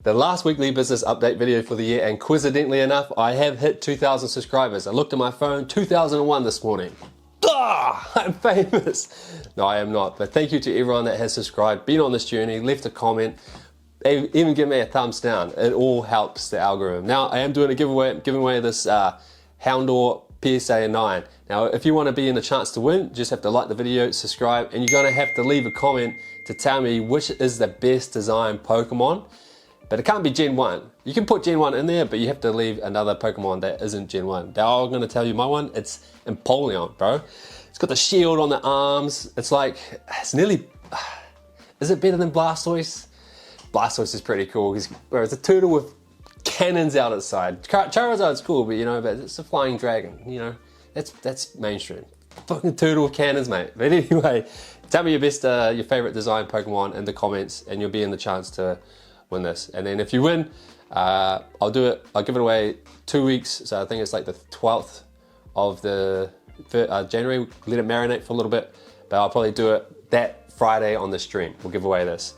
The last weekly business update video for the year, and coincidentally enough, I have hit 2,000 subscribers. I looked at my phone, 2001 this morning. Ah, I'm famous. No, I am not, but thank you to everyone that has subscribed, been on this journey, left a comment, even give me a thumbs down. It all helps the algorithm. Now, I am doing a giveaway. I'm giving away this Houndor PSA 9. Now, if you want to be in the chance to win, just have to like the video, subscribe, and you're going to have to leave a comment to tell me which is the best designed Pokemon. But it can't be Gen 1. You can put Gen 1 in there, but you have to leave another Pokemon that isn't Gen 1. Now I'm going to tell you my one. It's Empoleon, bro. It's got the shield on the arms. It's like, it's nearly, is it better than Blastoise? Blastoise is pretty cool. It's a turtle with cannons out its side. Charizard's cool, but but it's a flying dragon, That's mainstream. Fucking turtle with cannons, mate. But anyway, tell me your favorite design Pokemon in the comments, and you'll be in the chance to win this. And then if you win, I'll give it away 2 weeks. So I think it's like the 12th of the January. Let it marinate for a little bit, but I'll probably do it that Friday on the stream. We'll give away this.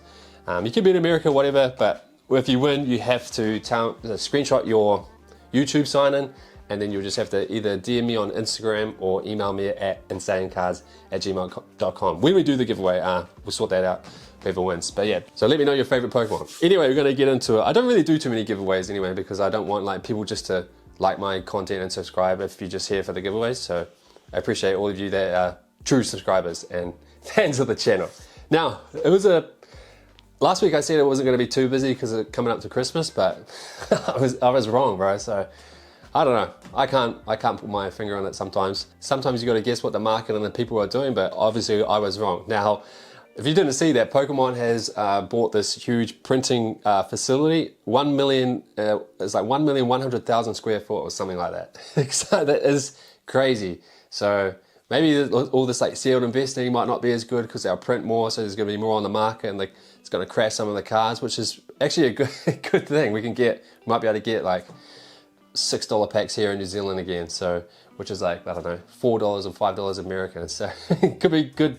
You can be in America, whatever, but if you win, you have to screenshot your YouTube sign-in, and then you'll just have to either DM me on Instagram or email me at insaiyancards@gmail.com. When we do the giveaway, we'll sort that out, whoever wins. But yeah, so let me know your favorite Pokemon. Anyway, we're gonna get into it. I don't really do too many giveaways anyway, because I don't want people just to like my content and subscribe if you're just here for the giveaways. So I appreciate all of you that are true subscribers and fans of the channel. Now, last week I said it wasn't gonna be too busy because of coming up to Christmas, but I was wrong, bro. So I don't know. I can't put my finger on it sometimes. Sometimes you got to guess what the market and the people are doing, but obviously I was wrong. Now, if you didn't see that, Pokemon has bought this huge printing facility. 1 million, it's like 1,100,000 square foot or something like that. So that is crazy. So maybe all this sealed investing might not be as good because they'll print more, so there's going to be more on the market, and it's going to crash some of the cards, which is actually a good thing. We might be able to get $6 packs here in New Zealand again, so which is I don't know, $4 or $5 American. So it could be good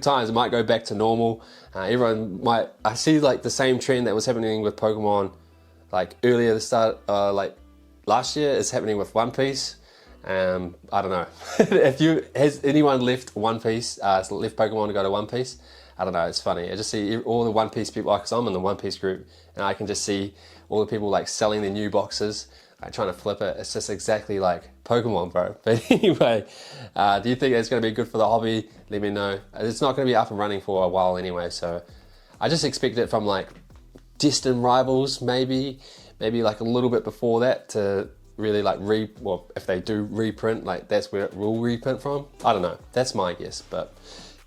times. It might go back to normal. Everyone might. I see the same trend that was happening with Pokemon earlier the start last year is happening with One Piece. I don't know. Has anyone left One Piece? Left Pokemon to go to One Piece? I don't know. It's funny. I just see all the One Piece people, because I'm in the One Piece group, and I can just see all the people selling their new boxes, trying to flip it. It's just exactly like Pokemon, bro. But anyway, do you think it's going to be good for the hobby? Let me know. It's not going to be up and running for a while anyway, so I just expect it from distant rivals, maybe a little bit before that to really if they do reprint, that's where it will reprint from. I don't know. That's my guess, but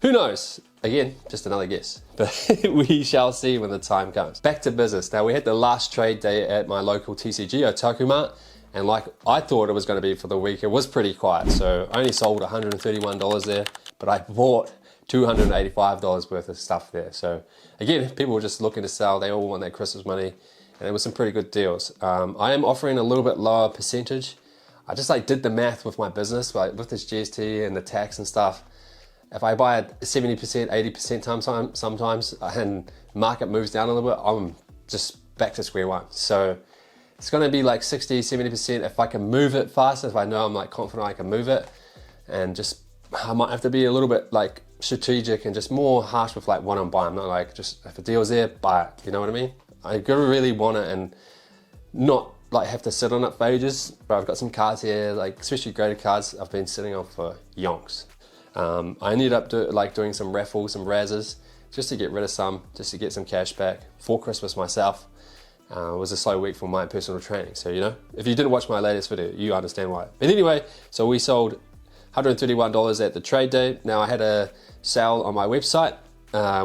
who knows? Again, just another guess, but we shall see when the time comes. Back to business. Now, we had the last trade day at my local TCG, Otaku Mart, and I thought it was going to be for the week, it was pretty quiet. So I only sold $131 there, but I bought $285 worth of stuff there. So again, people were just looking to sell. They all want their Christmas money, and there was some pretty good deals. I am offering a little bit lower percentage. I just did the math with my business, with this GST and the tax and stuff. If I buy at 70%, 80% sometimes, and market moves down a little bit, I'm just back to square one. So it's going to be 60, 70% if I can move it faster, if I know I'm confident I can move it. And I might have to be a little bit strategic and just more harsh with what I'm buying. I'm not just, if a deal's there, buy it. You know what I mean? I gotta really want it and not have to sit on it for ages. But I've got some cards here, especially graded cards, I've been sitting on for yonks. I ended up doing some raffles, some razzes, just to get rid of some, just to get some cash back for Christmas myself. It was a slow week for my personal training, so if you didn't watch my latest video, you understand why. But anyway, so we sold $131 at the trade day. Now I had a sale on my website,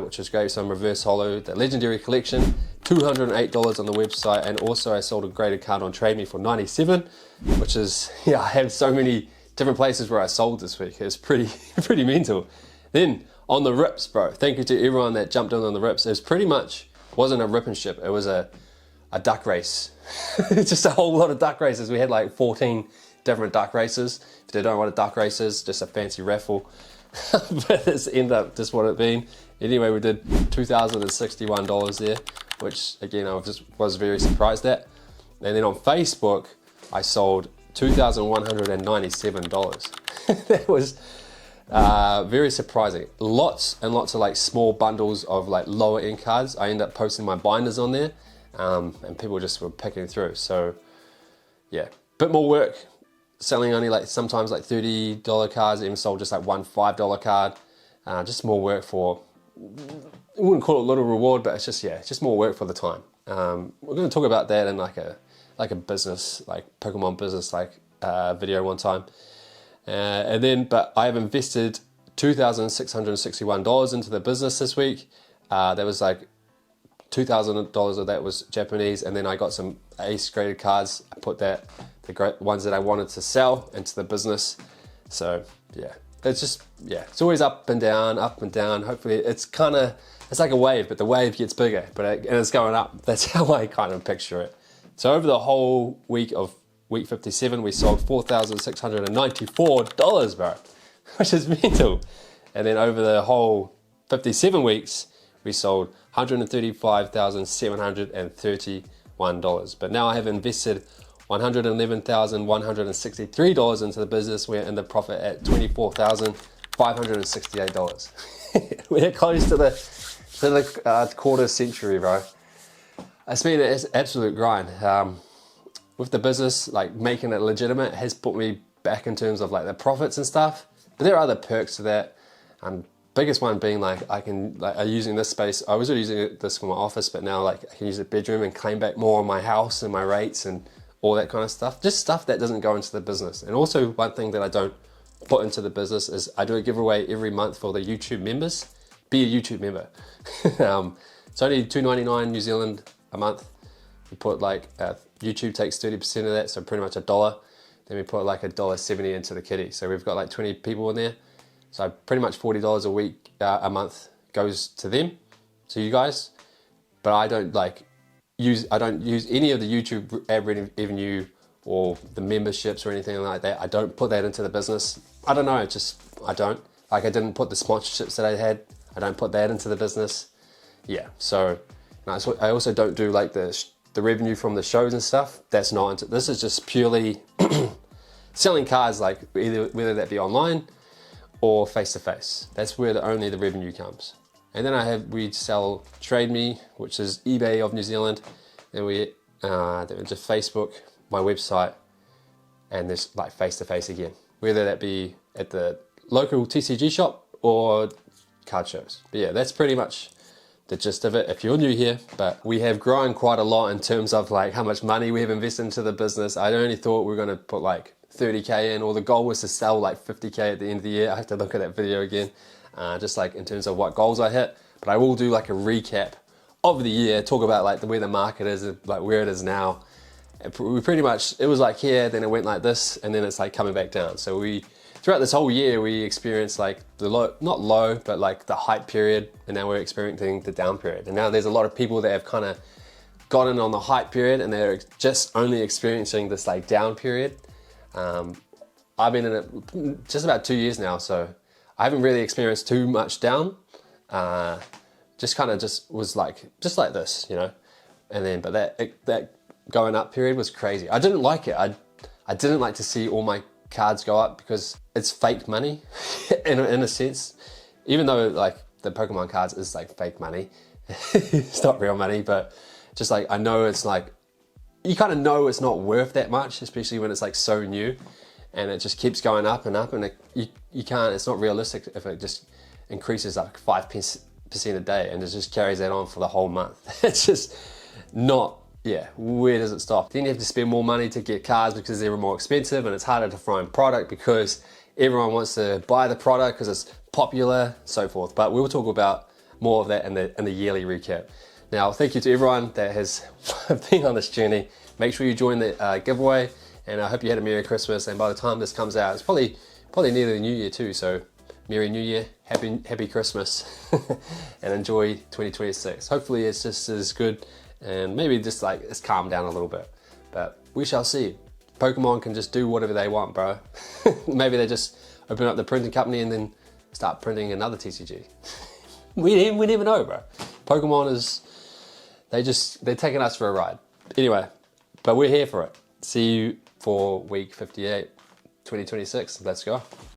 which was great, some reverse holo, the legendary collection, $208 on the website, and also I sold a graded card on Trade Me for $97, which is, I have so many different places where I sold this week. It's pretty mental. Then on the rips, bro, thank you to everyone that jumped in on the rips. It wasn't a rip and ship, it was a duck race. Just a whole lot of duck races. We had 14 different duck races. If you don't know what a duck race is, just a fancy raffle. But it's ended up just what it been. Anyway, we did $2,061 there. which again, I just was very surprised at. And then on Facebook, I sold $2,197. That was very surprising. Lots and lots of like small bundles of like lower end cards. I ended up posting my binders on there, and people just were picking through. So yeah, bit more work. Selling only like sometimes like $30 cards, even sold just like one $5 card. Just more work for, I wouldn't call it a little reward, but it's just, yeah, it's just more work for the time. We're going to talk about that in like a business, like Pokemon business, like video one time. And then, but I have invested $2,661 into the business this week. That was like $2,000 of that was Japanese, and then I got some ace graded cards. I put that, the great ones that I wanted to sell, into the business. So yeah, it's just, yeah, it's always up and down, up and down. Hopefully it's kind of, it's like a wave, but the wave gets bigger, and it's going up. That's how I kind of picture it. So over the whole week of week 57, we sold $4,694, bro, which is mental. And then over the whole 57 weeks, we sold $135,731. But now I have invested $111,163 into the business. We're in the profit at $24,568. We're close to the quarter century, bro. It's been an absolute grind. With the business, like making it legitimate has put me back in terms of like the profits and stuff. But there are other perks to that. Biggest one being like I'm using this space. I was using this for my office, but now like I can use the bedroom and claim back more on my house and my rates and all that kind of stuff. Just stuff that doesn't go into the business. And also one thing that I don't put into the business is I do a giveaway every month for the YouTube members. Be a YouTube member. It's only $2.99 New Zealand a month. We put like YouTube takes 30% of that, so pretty much $1. Then we put like $1.70 into the kitty. So we've got like 20 people in there. So pretty much $40 a week, a month goes to them, to you guys. But I don't use any of the YouTube ad revenue or the memberships or anything like that. I don't put that into the business. I don't know, I don't. Like I didn't put the sponsorships that I had. I don't put that into the business. Yeah, so I also don't do like the revenue from the shows and stuff. That's not, this is just purely selling cards, like whether that be online or face-to-face. That's where only the revenue comes. And then we sell Trade Me, which is eBay of New Zealand. Then we just Facebook, my website, and there's like face-to-face again, whether that be at the local TCG shop or card shows. But yeah, that's pretty much the gist of it if you're new here. But we have grown quite a lot in terms of like how much money we have invested into the business. I only thought we were going to put like 30K in, or the goal was to sell like 50K at the end of the year. I have to look at that video again, just like in terms of what goals I hit. But I will do like a recap of the year, talk about like where the market is, like where it is now. We pretty much, it was like here, then it went like this, and then it's like coming back down. So throughout this whole year, we experienced like the low, not low, but like the hype period, and now we're experiencing the down period. And now there's a lot of people that have kind of gotten on the hype period, and they're just only experiencing this like down period. I've been in it just about 2 years now, so I haven't really experienced too much down. Just kind of was like, just like this, you know. And then, but that going up period was crazy. I didn't like it. I didn't like to see all my cards go up because it's fake money in a sense. Even though like the Pokemon cards is like fake money, it's not real money, but just like I know it's like, you kind of know it's not worth that much, especially when it's like so new, and it just keeps going up and up, and you can't, it's not realistic if it just increases like 5% a day and it just carries that on for the whole month. It's just not, yeah, where does it stop? Then you have to spend more money to get cards because they're more expensive, and it's harder to find product because everyone wants to buy the product because it's popular, so forth. But we'll talk about more of that in the yearly recap. Now, thank you to everyone that has been on this journey. Make sure you join the giveaway, and I hope you had a Merry Christmas. And by the time this comes out, it's probably near the New Year too. So, Merry New Year, Happy Christmas, and enjoy 2026. Hopefully, it's just as good, and maybe just like it's calmed down a little bit. But we shall see. Pokemon can just do whatever they want, bro. Maybe they just open up the printing company and then start printing another TCG. We never know, bro. Pokemon is they're taking us for a ride. Anyway, but we're here for it. See you for week 58, 2026. Let's go.